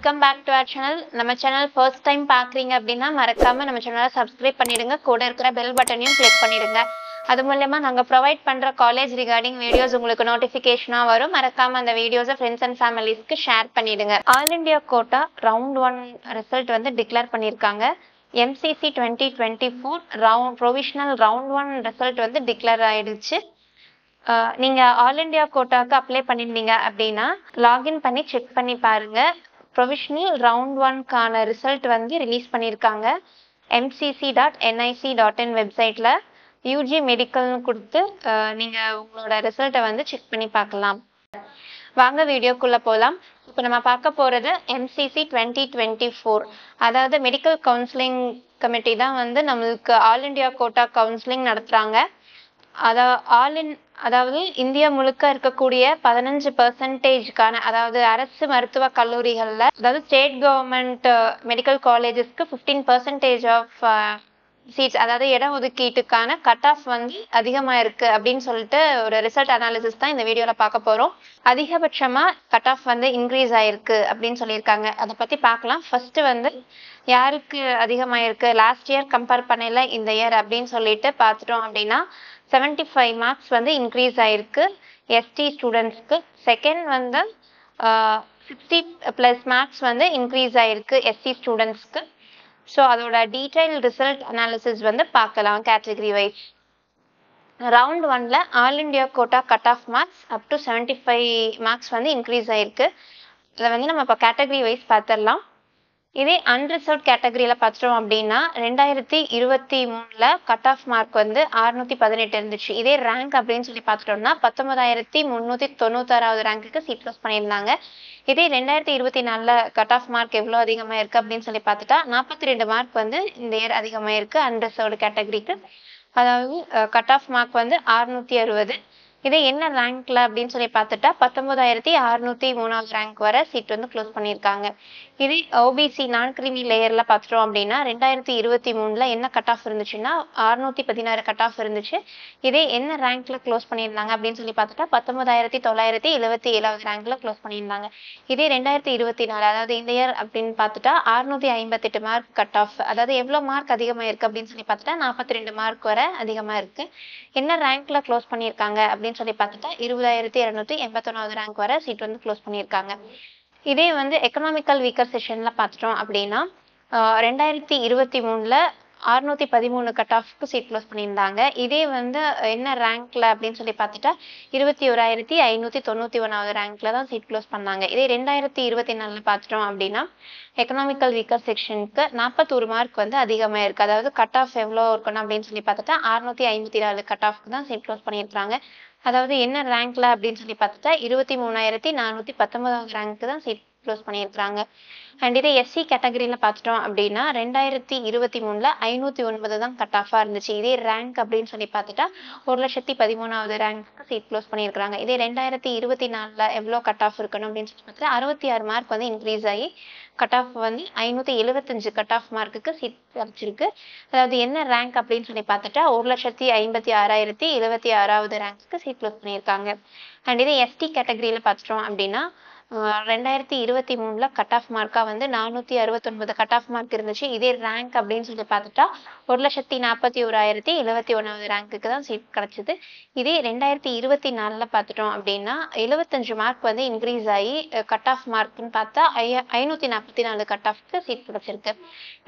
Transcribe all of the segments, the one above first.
Welcome back to our channel. நம்ம channel first time பார்க்குறீங்க அப்படின்னா மறக்காம நம்ம சேனலை சப்ஸ்கிரைப் பண்ணிடுங்க. கூட இருக்கிற பெல் பட்டனையும் கிளிக் பண்ணிடுங்க. அது மூலமா நாங்கள் ப்ரொவைட் பண்ணுற காலேஜ் ரிகார்டிங் வீடியோஸ் உங்களுக்கு நோட்டிஃபிகேஷனாக வரும். மறக்காம அந்த வீடியோஸை ஃப்ரெண்ட்ஸ் அண்ட் ஃபேமிலிஸ்க்கு ஷேர் பண்ணிடுங்க. All India quota round 1 result வந்து டிக்ளேர் பண்ணியிருக்காங்க. MCC 2024 ப்ரொவிஷனல் ரவுண்ட் 1 ரிசல்ட் வந்து டிக்ளேர் ஆயிடுச்சு. நீங்க ஆல் இண்டியா கோட்டாக்கு அப்ளை பண்ணியிருந்தீங்க அப்படின்னா லாகின் பண்ணி செக் பண்ணி பாருங்க. ப்ரொவிஷனல் ரவுண்ட் 1க்கான ரிசல்ட் வந்து ரிலீஸ் பண்ணியிருக்காங்க. mcc.nic.in வெப்சைட்ல UG மெடிக்கல்னு கொடுத்து நீங்க உங்களோட ரிசல்ட்டை வந்து செக் பண்ணி பார்க்கலாம். வாங்க வீடியோக்குள்ள போகலாம். இப்போ நம்ம பார்க்க போறது MCC 2024, அதாவது மெடிக்கல் கவுன்சிலிங் கமிட்டி தான் வந்து நம்மளுக்கு ஆல் இண்டியா கோட்டா கவுன்சிலிங் நடத்துறாங்க. அதாவது இந்தியா முழுக்க இருக்கக்கூடிய 15%, அதாவது அரசு மருத்துவ கல்லூரிகள்ல, அதாவது ஸ்டேட் கவர்மெண்ட் மெடிக்கல் காலேஜஸ்க்கு 15% ஆஃப் சீட்ஸ், அதாவது இட ஒதுக்கீட்டுக்கான கட் ஆஃப் வந்து அதிகமா இருக்கு அப்படின்னு சொல்லிட்டு ஒரு ரிசல்ட் அனாலிசிஸ் தான் இந்த வீடியோல பார்க்க போறோம். அதிகபட்சமா கட் ஆஃப் வந்து இன்க்ரீஸ் ஆயிருக்கு அப்படின்னு சொல்லியிருக்காங்க. அதை பத்தி பார்க்கலாம். ஃபர்ஸ்ட் வந்து யாருக்கு அதிகமாயிருக்கு லாஸ்ட் இயர் கம்பேர் பண்ணல இந்த இயர் அப்படின்னு சொல்லிட்டு பார்த்துட்டோம் அப்படின்னா 75 மார்க்ஸ் வந்து இன்க்ரீஸ் ஆயிருக்கு ST ஸ்டூடெண்ட்ஸ்க்கு. செகண்ட் வந்து 60+ மார்க்ஸ் வந்து இன்க்ரீஸ் ஆயிருக்கு SC ஸ்டூடெண்ட்ஸ்க்கு. ஸோ அதோட டீடைல் ரிசல்ட் அனாலிசிஸ் வந்து பார்க்கலாம் கேட்டகரி வைஸ். ரவுண்ட் 1ல all India quota cut off marks up to 75 marks வந்து இன்க்ரீஸ் ஆயிருக்கு. அதை வந்து நம்ம இப்போ கேட்டகரி வைஸ் பார்த்துடலாம். இதே அன்ரிசர்வ் கேட்டகரியில பார்த்துட்டோம் அப்படின்னா 2023ல கட் ஆஃப் மார்க் வந்து 618 இருந்துச்சு. இதே ரேங்க் அப்படின்னு சொல்லி பார்த்துட்டோம்னா 19,396வது ரேங்க்குக்கு சீட் க்ளோஸ் பண்ணியிருந்தாங்க. இதே 2024ல கட் ஆஃப் மார்க் எவ்வளோ அதிகமாக இருக்கு அப்படின்னு சொல்லி பார்த்துட்டா 42 மார்க் வந்து இந்த இயர் அதிகமாக இருக்கு அன்ரிசர்வ்டு கேட்டகரிக்கு. அதாவது கட் ஆஃப் மார்க் வந்து 660. இதே என்ன ரேங்க்ல அப்படின்னு சொல்லி பார்த்துட்டா 19,603வது ரேங்க் வரை சீட் வந்து க்ளோஸ் பண்ணியிருக்காங்க. இதே OBC நான் கிரீமி லேயர்ல பார்த்துட்டோம் அப்படின்னா 2023ல என்ன கட் ஆஃப் இருந்துச்சுன்னா 616 கட் ஆஃப் இருந்துச்சு. இதே என்ன ரேங்க்ல க்ளோஸ் பண்ணியிருந்தாங்க அப்படின்னு சொல்லி பார்த்துட்டா 19,977வது ரேங்க்ல க்ளோஸ் பண்ணியிருந்தாங்க. இதே 2024, அதாவது இந்த இயர் அப்படின்னு பார்த்துட்டா 658 மார்க் கட் ஆஃப், அதாவது எவ்வளோ மார்க் அதிகமாக இருக்கு அப்படின்னு சொல்லி பார்த்துட்டா 42 மார்க் வரை அதிகமாக இருக்கு. என்ன ரேங்க்ல க்ளோஸ் பண்ணியிருக்காங்க அப்படின்னு சொல்லி பார்த்துட்டா 20,281வது ரேங்க் வரை சீட் வந்து க்ளோஸ் பண்ணியிருக்காங்க. இதே வந்து எக்கனாமிக்கல் வீக்கர் செஷன்ல பார்த்துட்டோம் அப்படின்னா 2023ல 613 கட் ஆஃப்க்கு சீட் க்ளோஸ் பண்ணியிருந்தாங்க. இதே வந்து என்ன ரேங்க்ல அப்படின்னு சொல்லி பார்த்துட்டா 21,591வது ரேங்க்ல தான் சீட் க்ளோஸ் பண்ணாங்க. இதே 2024ல பார்த்துட்டோம் அப்படின்னா எக்கனாமிக்கல் வீக்கர் செக்ஷனுக்கு 41 மார்க் வந்து அதிகமாக இருக்கு. அதாவது கட் ஆஃப் எவ்வளோ இருக்கணும் அப்படின்னு சொல்லி பார்த்துட்டா 654 கட் ஆஃப்க்கு தான் சீட் க்ளோஸ் பண்ணியிருக்காங்க. அதாவது என்ன ரேங்க்ல அப்படின்னு சொல்லி பார்த்துட்டா 23,419வது ரேங்க்கு தான் சீட் க்ளோஸ் பண்ணியிருக்காங்க. அண்ட் இதே SC கேட்டகரியில பார்த்துட்டோம் அப்படின்னா 2023ல 509 தான் கட் ஆஃபா இருந்துச்சு. இதே ரேங்க் அப்படின்னு சொல்லி பார்த்துட்டா 1,13வது ரேங்க்கு சீட் க்ளோஸ் பண்ணியிருக்காங்க. இதே 2024ல எவ்வளோ கட் ஆஃப் இருக்கணும் அப்படின்னு சொல்லி பார்த்துட்டா 66 மார்க் வந்து இன்க்ரீஸ் ஆகி கட் ஆஃப் வந்து 575 கட் ஆஃப் மார்க்குக்கு சீட் கிடைச்சிருக்கு. அதாவது என்ன ரேங்க் அப்படின்னு சொல்லி பார்த்துட்டா 1,56,076வது ரேங்க்கு சீட் க்ளோஸ் பண்ணியிருக்காங்க. அண்ட் இதே ST கேட்டகரியில பார்த்துட்டோம் அப்படின்னா 2023ல கட் ஆஃப் மார்க்கா வந்து 469 கட் ஆஃப் மார்க் இருந்துச்சு. இதே ரேங்க் அப்படின்னு சொல்லி பார்த்துட்டா 1,41,071வது ரேங்க்குக்கு தான் சீட் கிடைச்சது. இதே 2024ல பார்த்துட்டோம் அப்படின்னா 75 மார்க் வந்து இன்க்ரீஸ் ஆகி கட் ஆஃப் மார்க்னு பார்த்தா 544 கட் ஆஃப்க்கு சீட் கிடைச்சிருக்கு.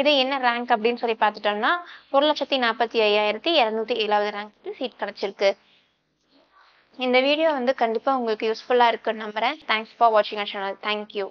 இதே என்ன ரேங்க் அப்படின்னு சொல்லி பார்த்துட்டோம்னா 1,45,207வது ரேங்க்கு சீட் கிடைச்சிருக்கு. இந்த வீடியோ வந்து கண்டிப்பா உங்களுக்கு யூஸ்ஃபுல்லா இருக்குன்னு நம்புறேன். தேங்க்ஸ் ஃபார் வாட்சிங் அவர் சேனல். தேங்க்யூ.